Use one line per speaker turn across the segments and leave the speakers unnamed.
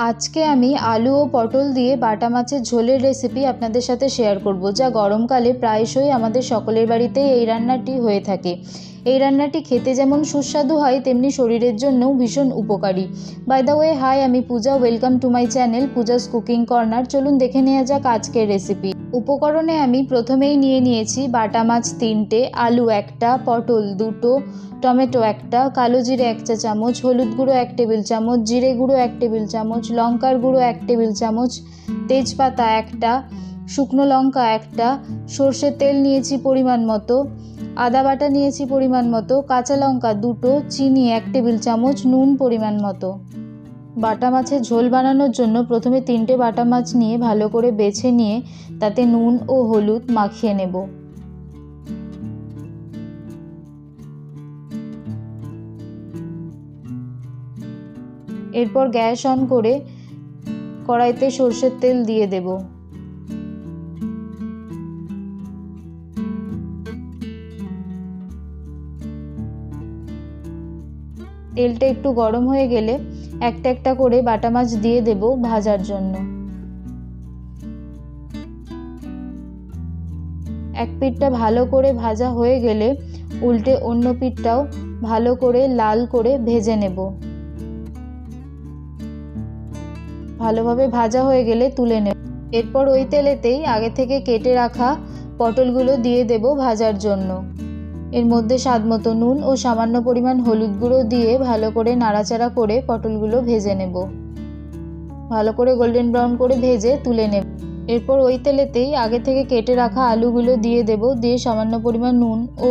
আজকে আমি আলু ও পটল দিয়ে বাটা মাছের ঝোলের রেসিপি আপনাদের সাথে শেয়ার করব, যা গরমকালে প্রায়শই আমাদের সকলের বাড়িতেই এই রান্নাটি হয়ে থাকে। এই রান্নাটি খেতে যেমন সুস্বাদু হয়, তেমনি শরীরের জন্যও ভীষণ উপকারী। বাই দ্য ওয়ে, হাই, আমি Puja. Welcome to my channel Puja's cooking corner. চলুন দেখে নেওয়া যাক আজকের রেসিপি। উপকরণে আমি প্রথমেই নিয়েছি বাটা মাছ 3টে, আলু 1টা, পটল 2টো, টমেটো 1টা, কালো জিরে 1 চা চামচ, হলুদ গুঁড়ো 1 টেবিল চামচ, জিরে গুঁড়ো 1 টেবিল চামচ, লঙ্কার গুঁড়ো 1 টেবিল চামচ, তেজপাতা 1টা, শুকনো লঙ্কা 1টা, সর্ষের তেল নিয়েছি পরিমাণ মতো, আদা বাটা নিয়েছি পরিমাণ মতো, কাঁচা লঙ্কা 2টো, চিনি 1 টেবিল চামচ, নুন পরিমাণ মতো। বাটা মাছের ঝোল বানানোর জন্য প্রথমে 3টে বাটা মাছ নিয়ে ভালো করে বেছে নিয়ে তাতে নুন ও হলুদ মাখিয়ে নেব। এরপর গ্যাস অন করে কড়াইতে সর্ষের তেল দিয়ে দেব। তেলটা একটু গরম হয়ে গেলে একটা একটা করে বাটা মাছ দিয়ে দেব ভাজার জন্য। এক পিঠটা ভালো করে ভাজা হয়ে গেলে উল্টে অন্য পিঠটাও ভালো করে লাল করে ভেজে নেব। ভালোভাবে ভাজা হয়ে গেলে তুলে নেব। এরপর ওই তেলেতেই আগে থেকে কেটে রাখা পটলগুলো দিয়ে দেব ভাজার জন্য। এর মধ্যে স্বাদমতো নুন ও সামান্য পরিমাণ হলুদ গুঁড়ো দিয়ে ভালো করে নাড়াচাড়া করে পটলগুলো ভেজে নেব। ভালো করে গোল্ডেন ব্রাউন করে ভেজে তুলে নেব। এরপর ওই তেলেতেই আগে থেকে কেটে রাখা আলুগুলো দিয়ে দেব। দিয়ে সামান্য পরিমাণ নুন ও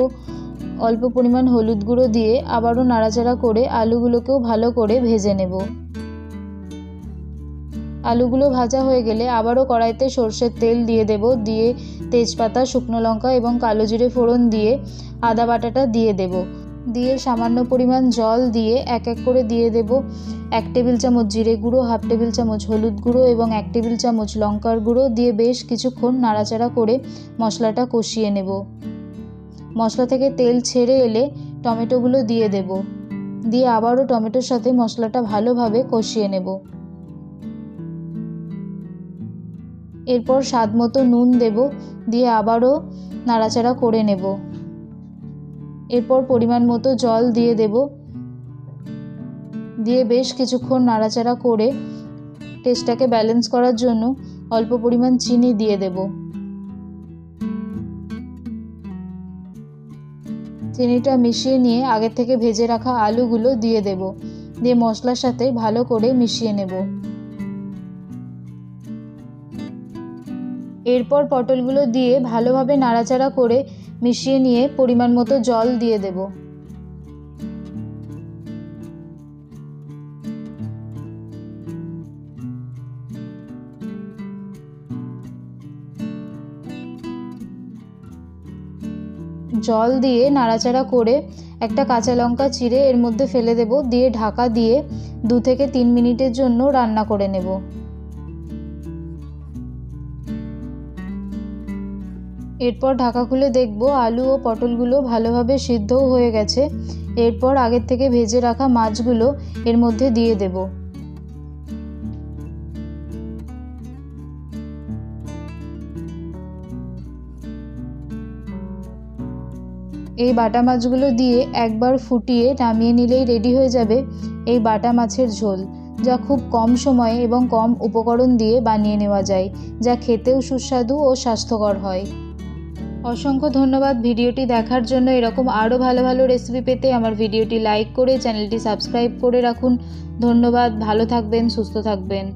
অল্প পরিমাণ হলুদ গুঁড়ো দিয়ে আবারও নাড়াচাড়া করে আলুগুলোকেও ভালো করে ভেজে নেব। আলুগুলো ভাজা হয়ে গেলে আবারও কড়াইতে সর্ষের তেল দিয়ে দেব। দিয়ে তেজপাতা, শুকনো লঙ্কা এবং কালো জিরে ফোড়ন দিয়ে আদা বাটাটা দিয়ে দেব। দিয়ে সামান্য পরিমাণ জল দিয়ে এক এক করে দিয়ে দেব 1 টেবিল চামচ জিরে গুঁড়ো, 1/2 টেবিল চামচ হলুদ গুঁড়ো এবং 1 টেবিল চামচ লঙ্কার গুঁড়ো দিয়ে বেশ কিছুক্ষণ নাড়াচাড়া করে মশলাটা কষিয়ে নেব। মশলা থেকে তেল ছেড়ে এলে টমেটোগুলো দিয়ে দেব। দিয়ে আবারও টমেটোর সাথে মশলাটা ভালোভাবে কষিয়ে নেব। এরপর স্বাদ মতো নুন দেব। দিয়ে আবারও নাড়াচাড়া করে নেব। এরপর পরিমাণ মতো জল দিয়ে দেব। দিয়ে বেশ কিছুক্ষণ নাড়াচাড়া করে টেস্টটাকে ব্যালেন্স করার জন্য অল্প পরিমাণ চিনি দিয়ে দেব। চিনিটা মিশিয়ে নিয়ে আগে থেকে ভেজে রাখা আলুগুলো দিয়ে দেব। দিয়ে মশলার সাথে ভালো করে মিশিয়ে নেব। এরপর পটলগুলো দিয়ে ভালোভাবে নাড়াচাড়া করে মিশিয়ে নিয়ে পরিমাণ মতো জল দিয়ে দেব। জল দিয়ে নাড়াচাড়া করে একটা কাঁচা লঙ্কা চিড়ে এর মধ্যে ফেলে দেব। দিয়ে ঢাকা দিয়ে 2 থেকে 3 মিনিটের জন্য রান্না করে নেব। এরপর ঢাকা খুলে দেখব আলু ও পটলগুলো ভালোভাবে সিদ্ধও হয়ে গেছে। এরপর আগের থেকে ভেজে রাখা মাছগুলো এর মধ্যে দিয়ে দেব। এই বাটা মাছগুলো দিয়ে একবার ফুটিয়ে নামিয়ে নিলেই রেডি হয়ে যাবে এই বাটা মাছের ঝোল, যা খুব কম সময়ে এবং কম উপকরণ দিয়ে বানিয়ে নেওয়া যায়, যা খেতেও সুস্বাদু ও স্বাস্থ্যকর হয়। অসংখ্য ধন্যবাদ ভিডিওটি দেখার জন্য। এরকম আরও ভালো ভালো রেসিপি পেতে আমার ভিডিওটি লাইক করে চ্যানেলটি সাবস্ক্রাইব করে রাখুন। ধন্যবাদ। ভালো থাকবেন, সুস্থ থাকবেন।